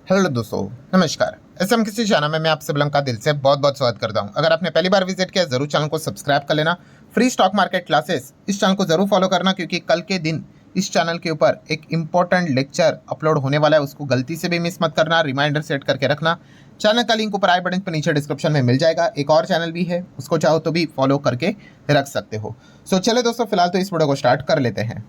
Hello दोस्तों, नमस्कार। SM किसी चैनल में मैं आप सब लोगों का दिल से बहुत बहुत स्वागत करता हूं। अगर आपने पहली बार विजिट किया जरूर चैनल को सब्सक्राइब कर लेना। फ्री स्टॉक मार्केट क्लासेस इस चैनल को जरूर फॉलो करना, क्योंकि कल के दिन इस चैनल के ऊपर एक इंपॉर्टेंट लेक्चर अपलोड होने वाला है, उसको गलती से भी मिस मत करना। रिमाइंडर सेट करके रखना। चैनल का लिंक ऊपर आई बटन पर नीचे डिस्क्रिप्शन में मिल जाएगा। एक और चैनल भी है, उसको चाहो तो भी फॉलो करके रख सकते हो। सो चले दोस्तों, फिलहाल तो इस वीडियो को स्टार्ट कर लेते हैं।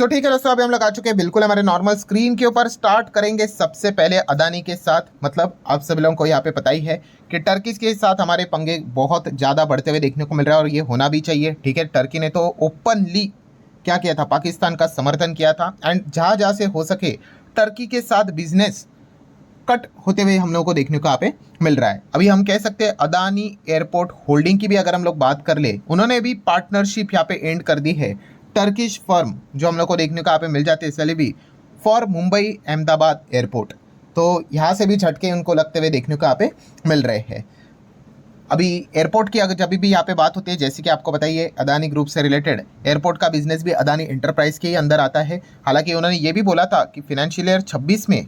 ठीक है दोस्तों, अभी हम लोग आ चुके हैं बिल्कुल हमारे नॉर्मल स्क्रीन के ऊपर। स्टार्ट करेंगे सबसे पहले अदानी के साथ। मतलब आप सभी लोगों को यहाँ पे पता ही है कि टर्की के साथ हमारे पंगे बहुत ज़्यादा बढ़ते हुए देखने को मिल रहा है, और ये होना भी चाहिए। ठीक है, टर्की ने तो ओपनली क्या किया था, पाकिस्तान का समर्थन किया था। एंड जहाँ जहाँ से हो सके टर्की के साथ बिजनेस कट होते हुए हम लोगों को देखने को यहाँ पे मिल रहा है। अभी हम कह सकते हैं अदानी एयरपोर्ट होल्डिंग की भी अगर हम लोग बात कर ले, उन्होंने भी पार्टनरशिप यहाँ पे एंड कर दी है टर्किश फर्म, जो हम लोग को देखने को यहाँ पे मिल जाते हैं Celebi for Mumbai Ahmedabad airport. तो यहाँ से भी झटके उनको लगते हुए देखने को यहाँ पे मिल रहे हैं। अभी एयरपोर्ट की अगर जब भी यहाँ पे बात होती है, जैसे कि आपको बताइए अदानी ग्रुप से रिलेटेड एयरपोर्ट का बिजनेस भी अदानी एंटरप्राइज के ही अंदर आता है। हालांकि उन्होंने ये भी बोला था कि फिनेंशियल ईयर 26 में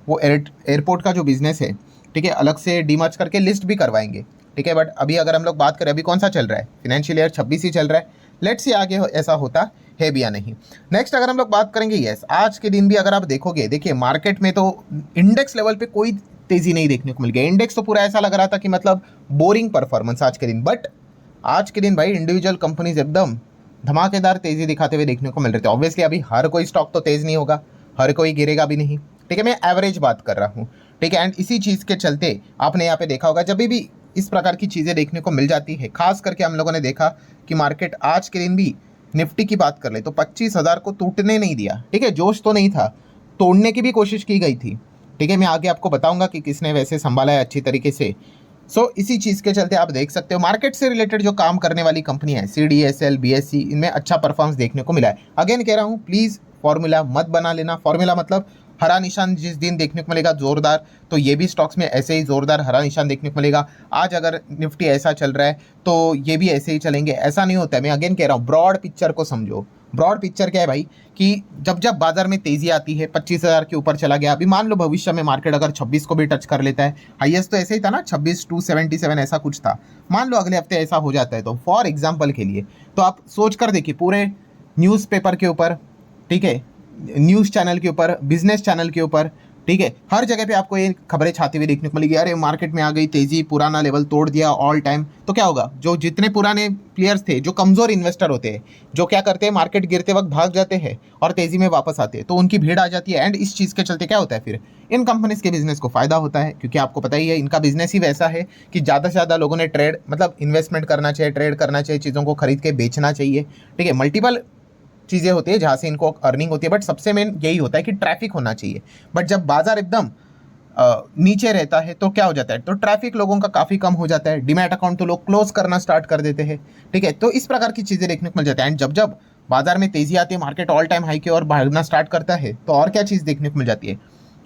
वो एयरपोर्ट का जो बिजनेस है, ठीक है, अलग से डीमर्ज करके लिस्ट भी करवाएंगे। ठीक है, बट अभी अगर हम लोग बात करें, अभी कौन सा चल रहा है, फिनेंशियल ईयर 26 ही चल रहा है। लेट्स सी आगे ऐसा होता है भी या नहीं। नेक्स्ट अगर हम लोग बात करेंगे, यस, आज के दिन भी अगर आप देखोगे, देखिए मार्केट में तो इंडेक्स लेवल पे कोई तेजी नहीं देखने को मिल गया। इंडेक्स तो पूरा ऐसा लग रहा था कि मतलब बोरिंग परफॉर्मेंस आज के दिन, बट आज के दिन भाई इंडिविजुअल कंपनीज एकदम धमाकेदार तेजी दिखाते हुए देखने को मिल रहे थे। ऑब्वियसली अभी हर कोई स्टॉक तो तेज नहीं होगा, हर कोई गिरेगा भी नहीं। ठीक है, मैं एवरेज बात कर रहा हूँ। ठीक है, एंड इसी चीज़ के चलते आपने यहाँ पे देखा होगा, जब भी इस प्रकार की चीज़ें देखने को मिल जाती है, खास करके हम लोगों ने देखा कि मार्केट आज के दिन भी निफ्टी की बात कर ले तो 25,000 को टूटने नहीं दिया। ठीक है, जोश तो नहीं था, तोड़ने की भी कोशिश की गई थी। ठीक है, मैं आगे आपको बताऊंगा कि किसने वैसे संभाला है अच्छी तरीके से। इसी चीज़ के चलते आप देख सकते हो मार्केट से रिलेटेड जो काम करने वाली कंपनियां हैं, CDSL, BSE, इनमें अच्छा परफॉर्मेंस देखने को मिला है। अगेन कह रहा हूँ, प्लीज़ फॉर्मूला मत बना लेना। फॉर्मूला मतलब हरा निशान जिस दिन देखने को मिलेगा जोरदार, तो ये भी स्टॉक्स में ऐसे ही जोरदार हरा निशान देखने को मिलेगा। आज अगर निफ्टी ऐसा चल रहा है तो ये भी ऐसे ही चलेंगे, ऐसा नहीं होता है। मैं अगेन कह रहा हूँ, ब्रॉड पिक्चर को समझो। ब्रॉड पिक्चर क्या है भाई, कि जब जब बाजार में तेजी आती है, 25,000 के ऊपर चला गया। अभी मान लो भविष्य में मार्केट अगर 26 को भी टच कर लेता है, हाईएस्ट तो ऐसे ही था ना, 26,277 ऐसा कुछ था। मान लो अगले हफ्ते ऐसा हो जाता है, तो फॉर एग्जाम्पल के लिए तो आप सोच कर देखिए, पूरे न्यूज़पेपर के ऊपर, ठीक है, न्यूज़ चैनल के ऊपर, बिजनेस चैनल के ऊपर, ठीक है, हर जगह पे आपको ये खबरें छाती हुई देखने को मिलेगी, अरे मार्केट में आ गई तेजी, पुराना लेवल तोड़ दिया ऑल टाइम। तो क्या होगा, जो जितने पुराने प्लेयर्स थे, जो कमज़ोर इन्वेस्टर होते हैं, जो क्या करते हैं, मार्केट गिरते वक्त भाग जाते हैं और तेज़ी में वापस आते हैं, तो उनकी भीड़ आ जाती है। एंड इस चीज़ के चलते क्या होता है, फिर इन कंपनीज के बिजनेस को फायदा होता है, क्योंकि आपको पता ही है इनका बिजनेस ही वैसा है कि ज़्यादा से ज़्यादा लोगों ने ट्रेड मतलब इन्वेस्टमेंट करना चाहिए, ट्रेड करना चाहिए, चीज़ों को खरीद के बेचना चाहिए। ठीक है, मल्टीपल चीज़ें होती है जहाँ से इनको अर्निंग होती है, बट सबसे मेन यही होता है कि ट्रैफिक होना चाहिए। बट जब बाजार एकदम नीचे रहता है तो क्या हो जाता है, तो ट्रैफिक लोगों का काफ़ी कम हो जाता है, डीमैट अकाउंट तो लोग क्लोज करना स्टार्ट कर देते हैं। ठीक है, तो इस प्रकार की चीज़ें देखने को मिल जाती है। एंड जब जब बाजार में तेजी आती है, मार्केट ऑल टाइम हाई की ओर भागना स्टार्ट करता है, तो और क्या चीज़ देखने को मिल जाती है,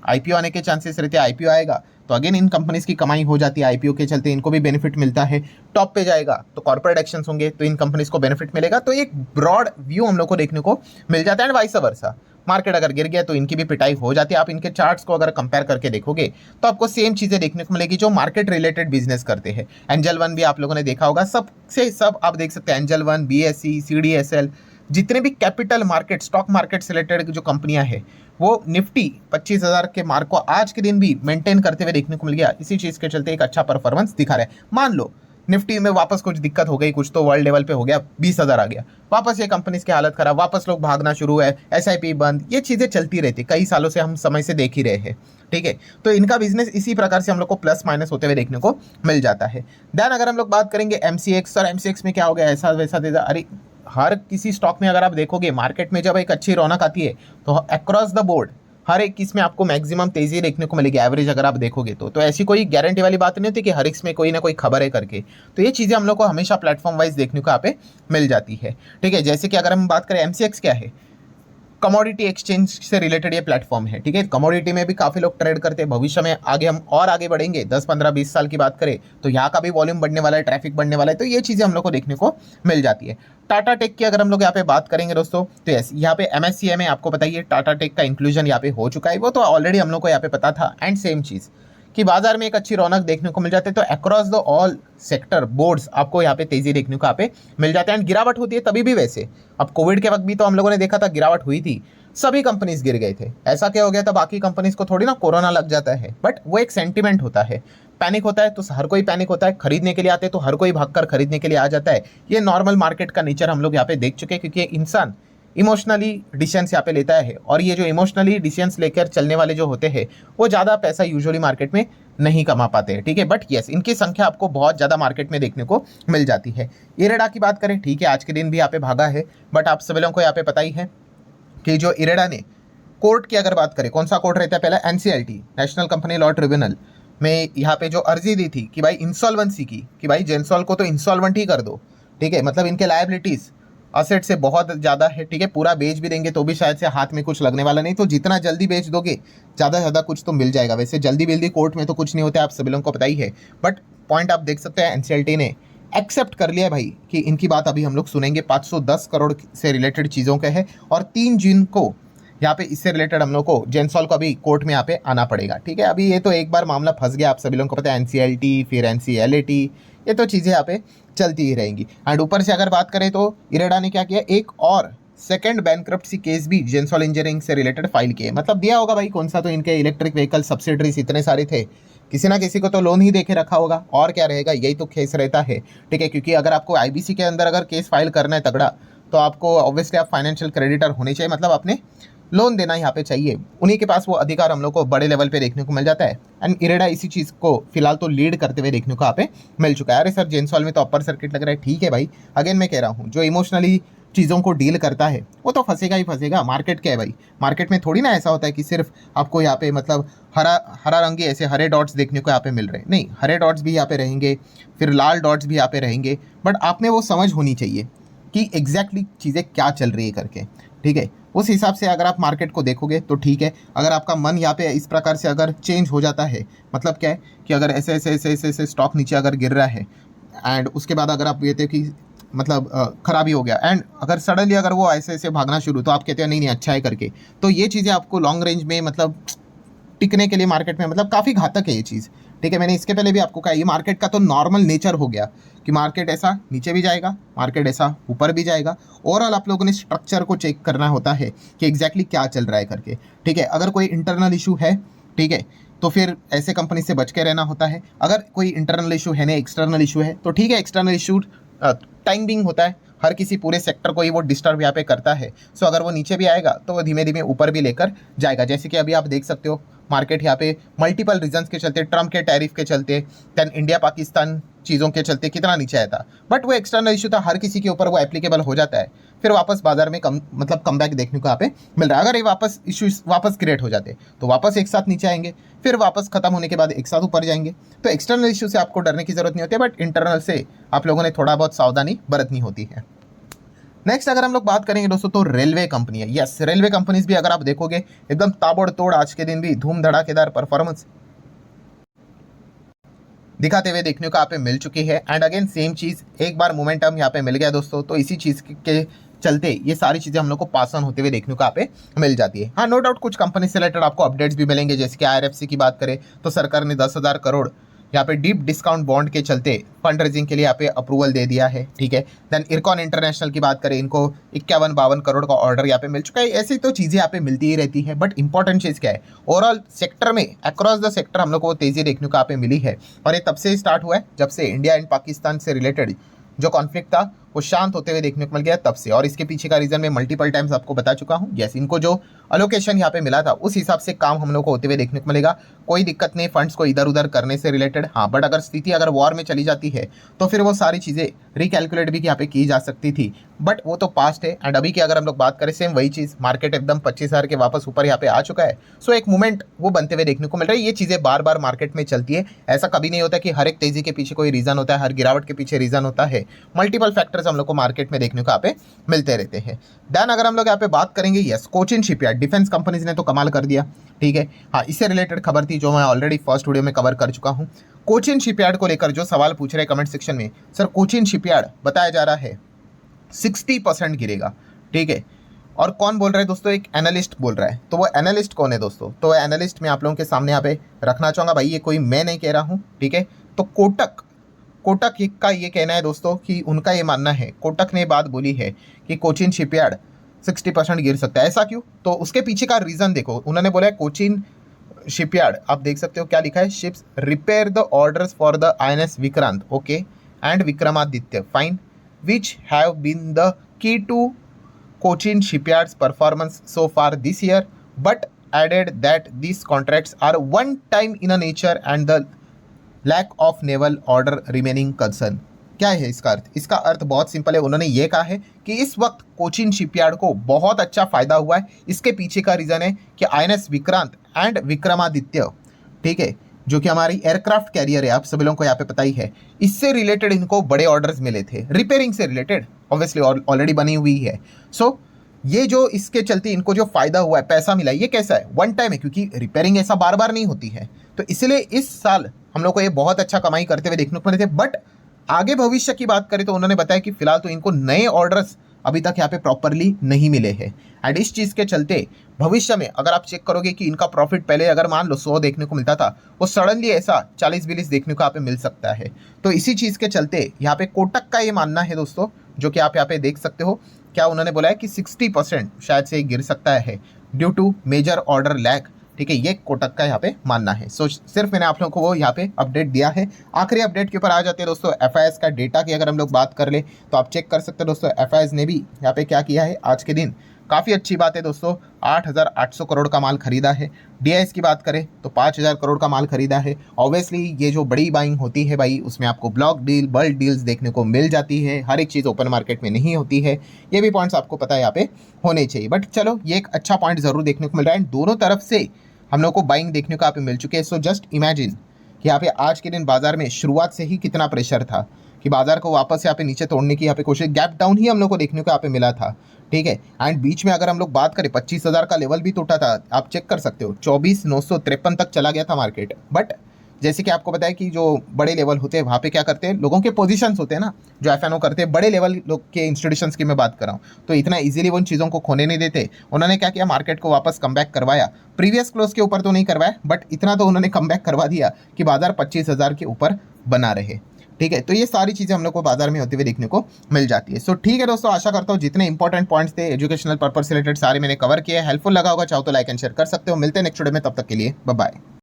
IPO आने के चांसेस रहते हैं। IPO आएगा तो अगेन इन कंपनीज की कमाई हो जाती है, IPO के चलते इनको भी बेनिफिट मिलता है। टॉप पे जाएगा तो कॉर्पोरेट एक्शंस होंगे, तो इन कंपनीज को बेनिफिट मिलेगा। तो एक ब्रॉड व्यू हम लोग को देखने को मिल जाता है। एंड वाइस वर्सा, मार्केट अगर गिर गया तो इनकी भी पिटाई हो जाती है। आप इनके चार्ट्स को अगर कंपेयर करके देखोगे तो आपको सेम चीज़ें देखने को मिलेगी जो मार्केट रिलेटेड बिजनेस करते हैं। एंजल वन भी आप लोगों ने देखा होगा, सबसे सब आप देख सकते हैं, एंजल वन, BSE, CDSL, जितने भी कैपिटल मार्केट, स्टॉक मार्केट से रिलेटेड जो कंपनियां हैं, वो निफ्टी 25,000 के मार्क को आज के दिन भी मेंटेन करते हुए देखने को मिल गया। इसी चीज़ के चलते एक अच्छा परफॉर्मेंस दिखा रहा है। मान लो निफ्टी में वापस कुछ दिक्कत हो गई, कुछ तो वर्ल्ड लेवल पे हो गया, 20,000 आ गया, वापस ये कंपनीज की हालत खराब, वापस लोग भागना शुरू है, SIP बंद, ये चीज़ें चलती रहती, कई सालों से हम समय से देख ही रहे हैं। ठीक है, तो इनका बिजनेस इसी प्रकार से हम लोग को प्लस माइनस होते हुए देखने को मिल जाता है। देन अगर हम लोग बात करेंगे MCX, और MCX में क्या हो गया, ऐसा वैसा दे, अरे हर किसी स्टॉक में अगर आप देखोगे, मार्केट में जब एक अच्छी रौनक आती है तो अक्रॉस द बोर्ड हर एक किस में आपको मैक्सिमम तेजी देखने को मिलेगी, एवरेज अगर आप देखोगे तो ऐसी कोई गारंटी वाली बात नहीं होती कि हर एक में कोई ना कोई खबर है करके। तो ये चीज़ें हम लोग को हमेशा प्लेटफॉर्म वाइज देखने को यहाँ पे मिल जाती है। ठीक है, जैसे कि अगर हम बात करें MCX क्या है, कमोडिटी एक्सचेंज से रिलेटेड ये प्लेटफॉर्म है, ठीक है। कमोडिटी में भी काफ़ी लोग ट्रेड करते हैं। भविष्य में आगे हम और आगे बढ़ेंगे, 10 15 20 साल की बात करें तो यहाँ का भी वॉल्यूम बढ़ने वाला है, ट्रैफिक बढ़ने वाला है, तो ये चीज़ें हम लोग को देखने को मिल जाती है। टाटा टेक की अगर हम लोग यहाँ पे बात करेंगे दोस्तों, तो यस, यहाँ पे MSCI में आपको बताइए टाटा टेक का इंक्लूजन यहाँ पे हो चुका है। वो तो ऑलरेडी हम लोग को यहाँ पे पता था। एंड सेम चीज़ कि बाजार में एक अच्छी रौनक देखने को मिल जाती है, तो across the all sector boards आपको यहाँ पे तेजी देखने को यहाँ पे मिल जाते हैं। एंड गिरावट होती है तभी भी, वैसे अब कोविड के वक्त भी तो हम लोगों ने देखा था गिरावट हुई थी, सभी कंपनीज गिर गए थे। ऐसा क्या हो गया था, बाकी कंपनीज को थोड़ी ना कोरोना लग जाता है, बट वो एक सेंटिमेंट होता है, पैनिक होता है, तो हर कोई पैनिक होता है, खरीदने के लिए आते हैं तो हर कोई भागकर खरीदने के लिए आ जाता है। ये नॉर्मल मार्केट का नेचर हम लोग यहाँ पे देख चुके हैं, क्योंकि इंसान इमोशनली डिसीजंस यहाँ पे लेता है, और ये जो इमोशनली डिसीजंस लेकर चलने वाले जो होते हैं वो ज़्यादा पैसा यूजुअली मार्केट में नहीं कमा पाते हैं, ठीक है। बट यस, इनकी संख्या आपको बहुत ज़्यादा मार्केट में देखने को मिल जाती है। इरेडा की बात करें, ठीक है, आज के दिन भी यहाँ पे भागा है, बट आप सभी लोगों को यहाँ पे पता ही है कि जो इरेडा ने कोर्ट की अगर बात करें, कौन सा कोर्ट रहता है पहला, NCLT, national company law tribunal में यहाँ पे जो अर्जी दी थी कि भाई इंसॉल्वेंसी की, कि भाई जेंसॉल को तो इंसॉल्वेंट ही कर दो, ठीक है, मतलब इनके लायबिलिटीज़ असेट से बहुत ज़्यादा है, ठीक है, पूरा बेच भी देंगे तो भी शायद से हाथ में कुछ लगने वाला नहीं, तो जितना जल्दी बेच दोगे ज़्यादा से ज़्यादा कुछ तो मिल जाएगा। वैसे जल्दी कोर्ट में तो कुछ नहीं होता है, आप सभी लोगों को पता ही है, बट पॉइंट आप देख सकते हैं NCLT ने एक्सेप्ट कर लिया है भाई कि इनकी बात अभी हम लोग सुनेंगे। 510 करोड़ से रिलेटेड चीज़ों के है, और 3 जून को यहाँ पे इससे रिलेटेड हम लोग को जेंसॉल को अभी कोर्ट में यहाँ पे आना पड़ेगा, ठीक है। अभी ये तो एक बार मामला फंस गया, आप सभी लोगों को पता है, NCLT फिर NCLAT, ये तो चीज़ें यहाँ पे चलती ही रहेंगी। एंड ऊपर से अगर बात करें तो इरेडा ने क्या किया, एक और सेकंड बैंकरप्सी केस भी जेंसॉल इंजीनियरिंग से रिलेटेड फाइल किए। मतलब दिया होगा भाई, कौन सा, तो इनके इलेक्ट्रिक व्हीकल सब्सिडरीज इतने सारे थे, किसी ना किसी को तो लोन ही देके रखा होगा, और क्या रहेगा, यही तो केस रहता है, ठीक है। क्योंकि अगर आपको IBC के अंदर अगर केस फाइल करना है तगड़ा, तो आपको ऑब्वियसली आप फाइनेंशियल क्रेडिटर होने चाहिए, मतलब अपने लोन देना यहाँ पे चाहिए, उन्हीं के पास वो अधिकार हम लोग को बड़े लेवल पे देखने को मिल जाता है। एंड इरेडा इसी चीज़ को फिलहाल तो लीड करते हुए देखने को यहाँ पे मिल चुका है। अरे सर, जेंसॉल में तो अपर सर्किट लग रहा है, ठीक है भाई, अगेन मैं कह रहा हूँ, जो इमोशनली चीज़ों को डील करता है वो तो फंसेगा ही फंसेगा। मार्केट क्या है भाई, मार्केट में थोड़ी ना ऐसा होता है कि सिर्फ आपको यहाँ पे मतलब हरा रंगी ऐसे हरे डॉट्स देखने को यहाँ पे मिल रहे हैं, नहीं, हरे डॉट्स भी यहाँ पे रहेंगे, फिर लाल डॉट्स भी यहाँ पे रहेंगे, बट आपने वो समझ होनी चाहिए कि एग्जैक्टली चीज़ें क्या चल रही है करके, ठीक है। उस हिसाब से अगर आप मार्केट को देखोगे तो ठीक है। अगर आपका मन यहाँ पे इस प्रकार से अगर चेंज हो जाता है, मतलब क्या है कि अगर ऐसे ऐसे ऐसे ऐसे ऐसे स्टॉक नीचे अगर गिर रहा है, एंड उसके बाद अगर आप कहते हो कि मतलब खराबी हो गया, एंड अगर सडनली अगर वो ऐसे ऐसे भागना शुरू, तो आप कहते हो नहीं नहीं अच्छा है करके, तो ये चीज़ें आपको लॉन्ग रेंज में मतलब टिकने के लिए मार्केट में मतलब काफ़ी घातक है ये चीज़, ठीक है। मैंने इसके पहले भी आपको कहा, ये मार्केट का तो नॉर्मल नेचर हो गया कि मार्केट ऐसा नीचे भी जाएगा, मार्केट ऐसा ऊपर भी जाएगा। ओवरऑल आप लोगों ने स्ट्रक्चर को चेक करना होता है कि एग्जैक्टली क्या चल रहा है करके, ठीक है। अगर कोई इंटरनल इशू है, ठीक है, तो फिर ऐसे कंपनी से बच के रहना होता है। अगर कोई इंटरनल इशू है नहीं, एक्सटर्नल इशू है, तो ठीक है, एक्सटर्नल इशू टाइम बिंग होता है, हर किसी पूरे सेक्टर को ही वो डिस्टर्ब यहाँ पे करता है। सो अगर वो नीचे भी आएगा तो वो धीमे धीमे ऊपर भी लेकर जाएगा। जैसे कि अभी आप देख सकते हो मार्केट यहाँ पे मल्टीपल रीजंस के चलते, ट्रम्प के टैरिफ के चलते, देन इंडिया पाकिस्तान चीज़ों के चलते कितना नीचे आया था, बट वो एक्सटर्नल इशू था, हर किसी के ऊपर वो एप्लीकेबल हो जाता है, फिर वापस बाजार में कम बैक देखने को यहाँ पे मिल रहा है। अगर ये वापस इश्यूज वापस क्रिएट हो जाते तो वापस एक साथ नीचे आएंगे, फिर वापस खत्म होने के बाद एक साथ ऊपर जाएंगे। तो एक्सटर्नल इशू से आपको डरने की जरूरत नहीं होती है, बट इंटरनल से आप लोगों ने थोड़ा बहुत सावधानी बरतनी होती है। नेक्स्ट अगर हम लोग बात करेंगे दोस्तों, तो रेलवे कंपनी है। यस, रेलवे कंपनीज भी अगर आप देखोगे एकदम ताबड़तोड़ आज के दिन भी धूम धड़ाकेदार परफॉर्मेंस दिखाते हुए देखने को यहाँ पे मिल चुकी है। एंड अगेन सेम चीज़, एक बार मोमेंटम यहाँ पे मिल गया दोस्तों, तो इसी चीज़ के चलते ये सारी चीज़ें हम लोग को पास ऑन होते हुए देखने को यहाँ पे मिल जाती है। हाँ, नो डाउट कुछ कंपनी से रिलेटेड आपको अपडेट्स भी मिलेंगे, जैसे कि IRFC की बात करें तो सरकार ने 10,000 करोड़ यहाँ पे डीप डिस्काउंट बॉन्ड के चलते फंड रेजिंग के लिए यहाँ पे अप्रूवल दे दिया है, ठीक है। देन इरकॉन इंटरनेशनल की बात करें, इनको 51-52 करोड़ का ऑर्डर यहाँ पे मिल चुका है। ऐसी तो चीज़ें यहाँ पे मिलती ही रहती है, बट इंपॉर्टेंट चीज़ क्या है, ओवरऑल सेक्टर में अक्रॉस द सेक्टर हम लोग को तेज़ी देखने को यहाँ पे मिली है, और ये तब से स्टार्ट हुआ है जब से इंडिया एंड पाकिस्तान से रिलेटेड जो कॉन्फ्लिक्ट था वो शांत होते हुए देखने को मिल गया तब से। और इसके पीछे का रीजन मैं मल्टीपल टाइम्स आपको बता चुका हूँ। यस, इनको जो अलोकेशन यहाँ पे मिला था उस हिसाब से काम हम लोग को होते हुए देखने को मिलेगा, कोई दिक्कत नहीं फंड्स को इधर उधर करने से रिलेटेड। हाँ, बट अगर स्थिति अगर वॉर में चली जाती है तो फिर वो सारी चीज़ें रिकैलकुलेट भी यहाँ पे की जा सकती थी, बट वो तो पास्ट है। एंड अभी की अगर हम लोग बात करें, सेम वही चीज़, मार्केट एकदम 25,000 के वापस ऊपर यहाँ पे आ चुका है। सो एक मूवमेंट वो बनते हुए देखने को मिल रहा है। ये चीज़ें बार बार मार्केट में चलती है, ऐसा कभी नहीं होता कि हर एक तेज़ी के पीछे कोई रीज़न होता है, हर गिरावट के पीछे रीज़न होता है। मल्टीपल फैक्टर ऑर्डर्स हम लोग को मार्केट में देखने को यहाँ पे मिलते रहते हैं। देन अगर हम लोग यहाँ पे बात करेंगे, yes, Cochin shipyard, defence companies ने तो कमाल कर दिया, ठीक है। हाँ, इससे रिलेटेड खबर थी जो मैं ऑलरेडी फर्स्ट वीडियो में कवर कर चुका हूँ। कोचिन शिपयार्ड को लेकर जो सवाल पूछ रहे हैं कमेंट सेक्शन में, सर कोचिन शिपयार्ड बताया जा रहा है 60% गिरेगा, ठीक है। और कौन बोल रहा है दोस्तों? एक एनालिस्ट बोल रहा है। तो वो एनालिस्ट कौन है दोस्तों? तो एनालिस्ट मैं आप लोगों के सामने यहाँ पे रखना चाहूँगा। भाई ये कोई मैं नहीं कह रहा हूँ, ठीक है। तो कोटक का ये कहना है दोस्तों कि उनका ये मानना है, कोटक ने बात बोली है कि कोचिन शिपयार्ड 60% गिर सकता है। ऐसा क्यों? तो उसके पीछे का रीज़न देखो। उन्होंने बोला है कोचिन शिपयार्ड, आप देख सकते हो क्या लिखा है, ships repair the orders for the INS Vikrant, okay, and Vikramaditya, fine, which have been the key to Cochin Shipyard's performance so far this year, but added that these contracts are one time in a nature and the lack of naval order remaining concern। क्या है इसका अर्थ? इसका अर्थ बहुत simple है। उन्होंने ये कहा है कि इस वक्त कोचिन शिपयार्ड को बहुत अच्छा फायदा हुआ है। इसके पीछे का रीज़न है कि INS विक्रांत एंड विक्रमादित्य, ठीक है, जो कि हमारी एयरक्राफ्ट कैरियर है, आप सभी लोगों को यहाँ पे पता ही है, इससे रिलेटेड इनको बड़े ऑर्डर्स मिले थे, रिपेयरिंग से रिलेटेड, ऑब्वियसली ऑलरेडी बनी हुई है। सो ये जो इसके चलते इनको जो फायदा हुआ है, पैसा मिला है, ये कैसा है? वन टाइम है, क्योंकि रिपेयरिंग ऐसा बार बार नहीं होती है। तो इसलिए इस साल हम लोग को ये बहुत अच्छा कमाई करते हुए देखने को मिले थे। बट आगे भविष्य की बात करें तो उन्होंने बताया कि फिलहाल तो इनको नए ऑर्डर्स अभी तक यहाँ पे प्रॉपरली नहीं मिले हैं। एंड इस चीज़ के चलते भविष्य में अगर आप चेक करोगे कि इनका प्रॉफिट पहले अगर मान लो 100 देखने को मिलता था, वो सडनली ऐसा 40-42 देखने को यहाँ पे मिल सकता है। तो इसी चीज़ के चलते यहाँ पे कोटक का ये मानना है दोस्तों, जो कि आप यहाँ पे देख सकते हो, क्या उन्होंने बोला है कि 60% शायद से गिर सकता है due to major order lag, ठीक है। ये कोटक का यहाँ पे मानना है। सो सिर्फ मैंने आप लोगों को वो यहाँ पे अपडेट दिया है। आखिरी अपडेट के ऊपर आ जाते हैं दोस्तों। FIS का डेटा की अगर हम लोग बात कर ले तो आप चेक कर सकते हैं दोस्तों, FIS ने भी यहाँ पे क्या किया है आज के दिन, काफ़ी अच्छी बात है दोस्तों, 8,800 करोड़ का माल खरीदा है। DIS की बात करें तो 5,000 करोड़ का माल खरीदा है। ऑब्वियसली ये जो बड़ी बाइंग होती है भाई, उसमें आपको ब्लॉक डील, बल्क डील्स देखने को मिल जाती है। हर एक चीज़ ओपन मार्केट में नहीं होती है। ये भी पॉइंट्स आपको पता है यहाँ पे होने चाहिए। बट चलो, ये एक अच्छा पॉइंट ज़रूर देखने को मिल रहा है। दोनों तरफ से हम लोग को बाइंग देखने को यहाँ पे मिल चुके हैं। सो जस्ट इमेजिन कि यहाँ पे आज के दिन बाजार में शुरुआत से ही कितना प्रेशर था कि बाजार को वापस यहाँ पे नीचे तोड़ने की यहाँ पे कोशिश, गैप डाउन ही हम लोग को देखने को यहाँ पे मिला था, ठीक है। एंड बीच में अगर हम लोग बात करें 25,000 का लेवल भी टूटा था, आप चेक कर सकते हो, 24,953 तक चला गया था मार्केट। बट जैसे कि आपको पता है कि जो बड़े लेवल होते हैं वहाँ पे क्या करते हैं, लोगों के पोजीशंस होते हैं ना, जो FNO करते हैं, बड़े लेवल लोग के इंस्टीट्यूशंस की मैं बात कर रहा हूँ, तो इतना इजीली उन चीज़ों को खोने नहीं देते। उन्होंने क्या किया, मार्केट को वापस कमबैक करवाया। प्रीवियस क्लोज के ऊपर तो नहीं करवाया, बट इतना तो उन्होंने कमबैक करवा दिया कि बाजार 25,000 के ऊपर बना रहे, ठीक है। तो ये सारी चीज़ें हम लोग को बाजार में होते हुए देखने को मिल जाती है। सो ठीक है दोस्तों, आशा करता हूँ जितने इंपॉर्टेंट पॉइंट्स थे एजुकेशनल पर्पस से रिलेटेड सारे मैंने कवर किए। हेल्पफुल लगा होगा, चाहो तो लाइक एंड शेयर कर सकते हो। मिलते हैं नेक्स्ट वीडियो में, तब तक के लिए बाय बाय।